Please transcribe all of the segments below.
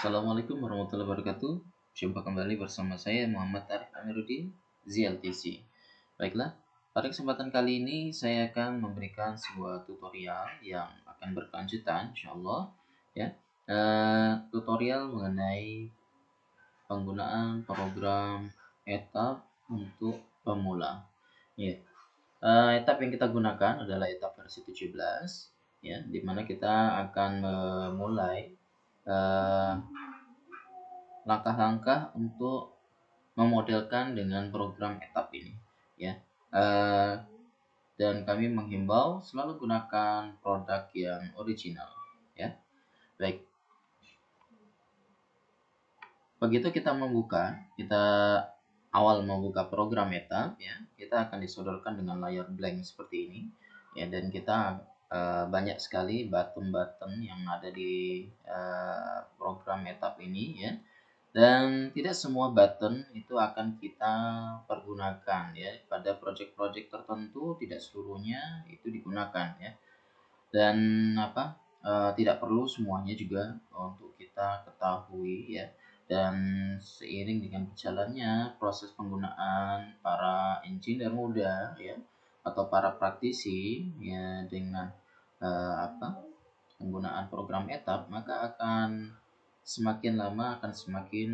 Assalamualaikum warahmatullahi wabarakatuh. Jumpa kembali bersama saya Muhammad Arif Amiruddin, ZLTC. Baiklah, pada kesempatan kali ini saya akan memberikan sebuah tutorial yang akan berkelanjutan, insyaallah. Ya, tutorial mengenai penggunaan program etap untuk pemula. Ya, etap yang kita gunakan adalah etap versi 17, ya, di mana kita akan memulai langkah-langkah untuk memodelkan dengan program etap ini, ya. Dan kami menghimbau selalu gunakan produk yang original, ya. Baik, begitu kita awal membuka program etap, ya, kita akan disodorkan dengan layar blank seperti ini, ya. Dan kita banyak sekali button-button yang ada di program etap ini, ya. Dan tidak semua button itu akan kita pergunakan, ya. Pada project-project tertentu tidak seluruhnya itu digunakan, ya. Dan tidak perlu semuanya juga untuk kita ketahui, ya. Dan seiring dengan berjalannya proses penggunaan para engineer muda, ya, atau para praktisi, ya, dengan penggunaan program etap, maka akan semakin lama akan semakin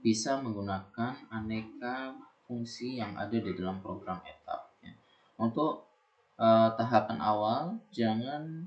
bisa menggunakan aneka fungsi yang ada di dalam program etap, ya. Untuk tahapan awal jangan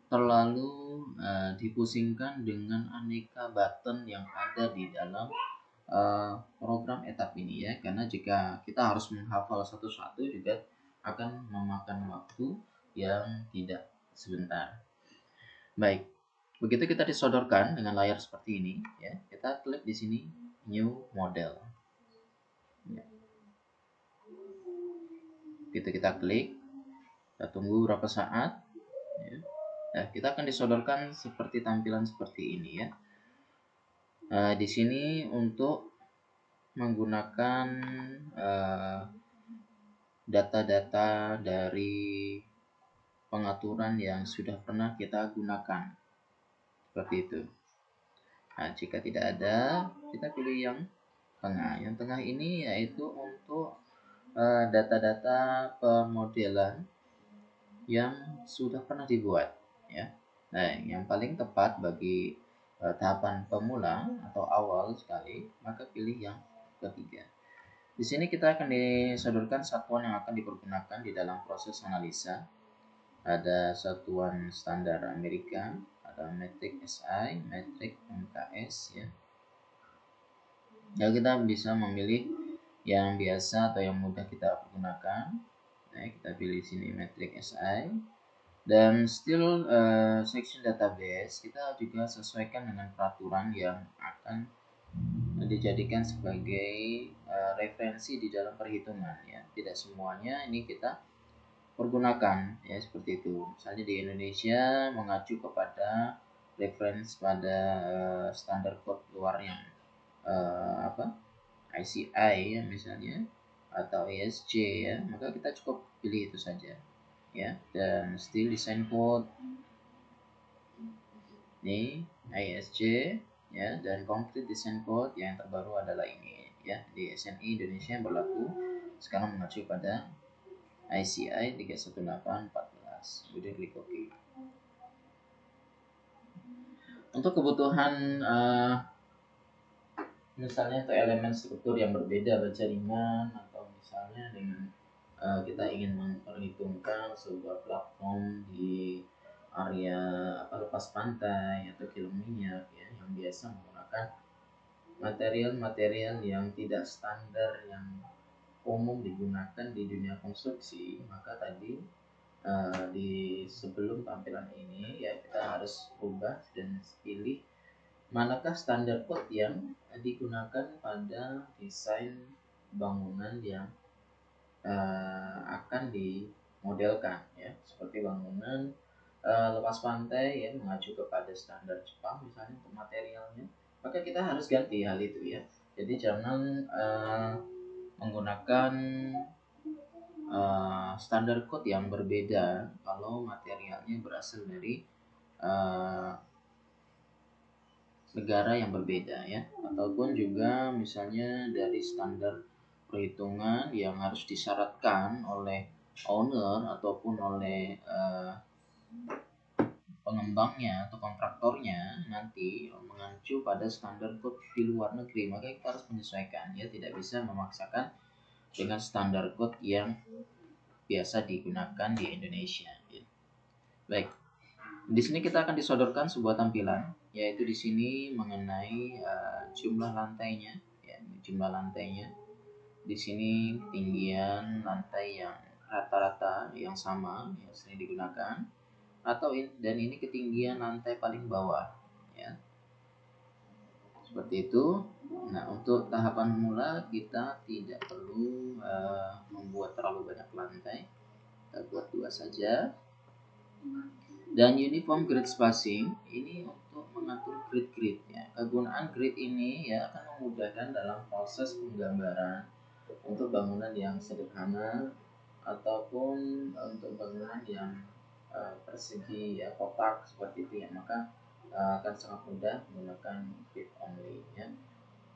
terlalu dipusingkan dengan aneka button yang ada di dalam program etap ini, ya, karena jika kita harus menghafal satu-satu juga akan memakan waktu yang tidak sebentar. Baik, begitu kita disodorkan dengan layar seperti ini, ya, kita klik di sini new model, ya. Begitu kita klik, kita tunggu beberapa saat, ya. Nah, kita akan disodorkan seperti tampilan seperti ini, ya. Di sini untuk menggunakan data-data dari pengaturan yang sudah pernah kita gunakan, seperti itu. Nah, jika tidak ada, kita pilih yang tengah. Yang tengah ini yaitu untuk data-data pemodelan yang sudah pernah dibuat, ya. Nah, yang paling tepat bagi tahapan pemula atau awal sekali, maka pilih yang ketiga. Di sini kita akan disodorkan satuan yang akan dipergunakan di dalam proses analisa. Ada satuan standar Amerika, ada metrik SI, metrik MKS, ya. Ya, kita bisa memilih yang biasa atau yang mudah kita gunakan. Nah, kita pilih sini metrik SI. Dan still section database kita juga sesuaikan dengan peraturan yang akan dijadikan sebagai referensi di dalam perhitungan, ya. Tidak semuanya ini kita pergunakan, ya, seperti itu. Misalnya di Indonesia mengacu kepada referensi pada standar code luar yang ICI, ya, misalnya, atau ESC, ya, maka kita cukup pilih itu saja, ya. Dan still design code ini ISC, ya, dan complete design code yang terbaru adalah ini, ya, di SNI Indonesia yang berlaku sekarang mengacu pada ICI 31814. Kemudian klik OK. Untuk kebutuhan misalnya untuk elemen struktur yang berbeda berjaringan, atau misalnya dengan kita ingin memperhitungkan sebuah platform di area lepas pantai atau kilang minyak, ya, yang biasa menggunakan material-material yang tidak standar yang umum digunakan di dunia konstruksi, maka tadi di sebelum tampilan ini, ya, kita harus ubah dan pilih manakah standar code yang digunakan pada desain bangunan yang akan dimodelkan, ya, seperti bangunan lepas pantai, ya, mengacu kepada standar Jepang misalnya untuk materialnya, maka kita harus ganti hal itu, ya. Jadi jangan menggunakan standar code yang berbeda kalau materialnya berasal dari negara yang berbeda ya, ataupun juga misalnya dari standar perhitungan yang harus disyaratkan oleh owner ataupun oleh pengembangnya atau kontraktornya nanti mengacu pada standar code di luar negeri, maka kita harus menyesuaikan ya, tidak bisa memaksakan dengan standar code yang biasa digunakan di Indonesia. Baik, di sini kita akan disodorkan sebuah tampilan, yaitu di sini mengenai jumlah lantainya, ya, jumlah lantainya. Di sini ketinggian lantai yang rata-rata yang sama yang sering digunakan, dan ini ketinggian lantai paling bawah, ya, seperti itu. Nah, untuk tahapan pemula kita tidak perlu membuat terlalu banyak lantai, kita buat 2 saja. Dan uniform grid spacing ini untuk mengatur grid ya. Kegunaan grid ini ya akan memudahkan dalam proses penggambaran untuk bangunan yang sederhana ataupun untuk bangunan yang persegi ya, kotak seperti itu ya, maka akan sangat mudah menggunakan grid only ya.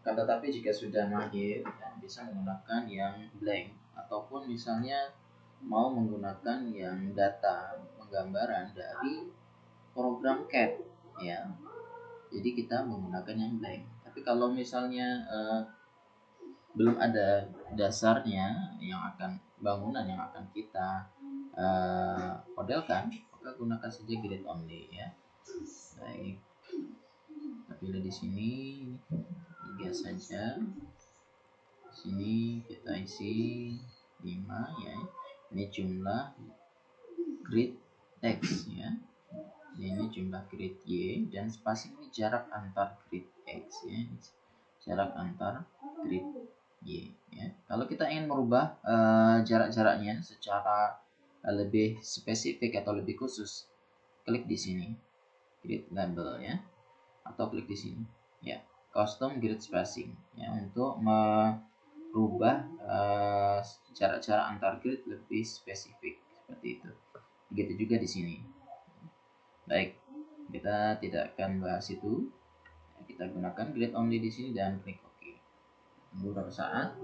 Kan tetapi jika sudah mahir ya, bisa menggunakan yang blank, ataupun misalnya mau menggunakan yang data penggambaran dari program CAD ya, jadi kita menggunakan yang blank. Tapi kalau misalnya belum ada dasarnya yang akan bangunan yang akan kita modelkan, maka gunakan saja grid only ya. Baik, kita pilih di sini 3 saja. Sini kita isi 5 ya. Ini jumlah grid X ya. Ini jumlah grid Y, dan spacing ini jarak antar grid X ya. Jarak antar grid Y ya. Kalau kita ingin merubah jarak-jaraknya secara lebih spesifik atau lebih khusus, klik di sini grid label ya, atau klik di sini ya, custom grid spacing ya, untuk merubah jarak-jarak antar grid lebih spesifik seperti itu. Begitu juga di sini. Baik, kita tidak akan bahas itu. Kita gunakan grid only di sini dan klik OK. Tunggu beberapa saat.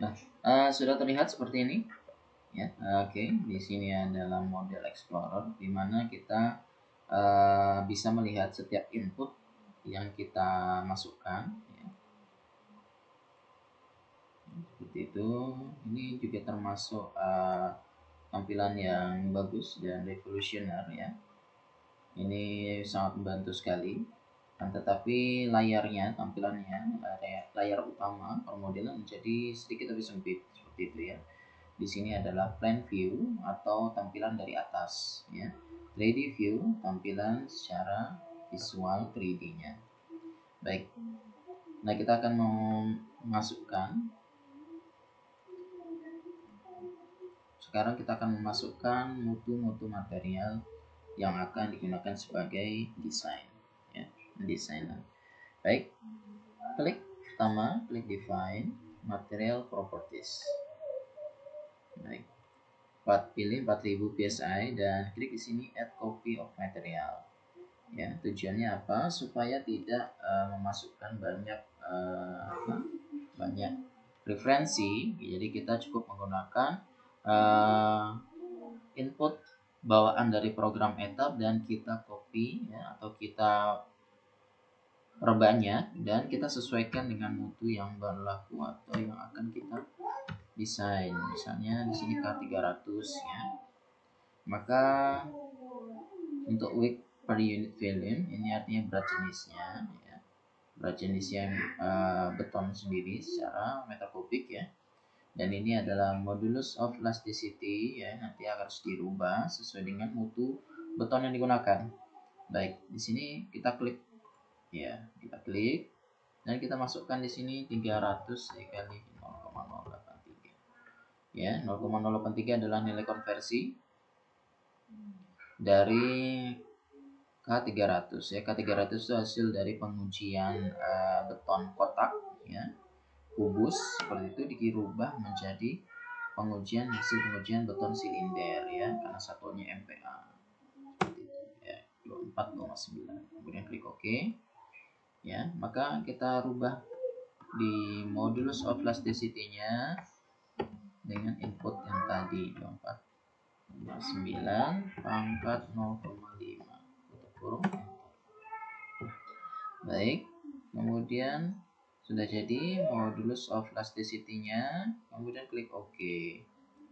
Nah, sudah terlihat seperti ini. Ya, oke. Di sini adalah model Explorer, di mana kita bisa melihat setiap input yang kita masukkan. Ya. Seperti itu. Ini juga termasuk tampilan yang bagus dan revolusioner ya. Ini sangat membantu sekali. Tetapi layarnya, tampilannya, layar utama permodelan menjadi sedikit lebih sempit seperti itu ya. Di sini adalah plan view atau tampilan dari atas ya. 3D view, tampilan secara visual 3D-nya. Baik. Nah, kita akan sekarang kita akan memasukkan mutu-mutu material yang akan digunakan sebagai desain ya, desainer. Baik. Klik pertama, klik define material properties. Baik. Pilih 4000 psi dan klik di sini add copy of material. Ya, tujuannya apa? Supaya tidak memasukkan banyak referensi. Jadi kita cukup menggunakan input bawaan dari program etap dan kita copy ya, atau kita perbanyak dan kita sesuaikan dengan mutu yang berlaku atau yang akan kita desain. Misalnya di sini K300 ya. Maka untuk weight per unit volume ini artinya berat jenisnya ya. Berat jenisnya beton sendiri secara meter kubik ya. Dan ini adalah modulus of elasticity ya, nanti harus dirubah sesuai dengan mutu beton yang digunakan. Baik, di sini kita klik ya, kita klik dan kita masukkan di sini 300 dikali 0,083 ya. 0,083 adalah nilai konversi dari K300 ya. K300 itu hasil dari pengujian beton kotak ya. kubus seperti itu dirubah menjadi hasil pengujian beton silinder ya, karena satuannya MPa seperti itu ya, 24,9. Kemudian klik OK ya. Maka kita rubah di modulus of elasticity-nya dengan input yang tadi 24,9 pangkat 0,5 tutup kurung. Baik, kemudian sudah jadi modulus of elasticity-nya, kemudian klik OK.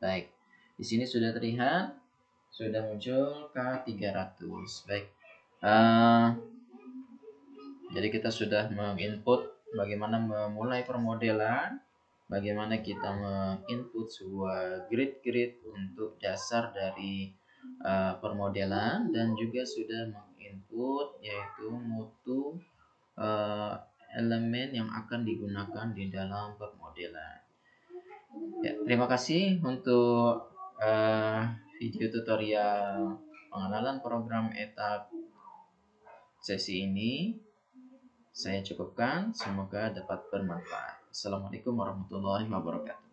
Baik, di sini sudah terlihat, sudah muncul K300. Baik, jadi kita sudah menginput bagaimana memulai permodelan, bagaimana kita menginput sebuah grid-grid untuk dasar dari permodelan, dan juga sudah menginput yaitu mutu elemen yang akan digunakan di dalam permodelan. Ya, terima kasih untuk video tutorial pengenalan program ETAP sesi ini. Saya cukupkan, semoga dapat bermanfaat. Assalamualaikum warahmatullahi wabarakatuh.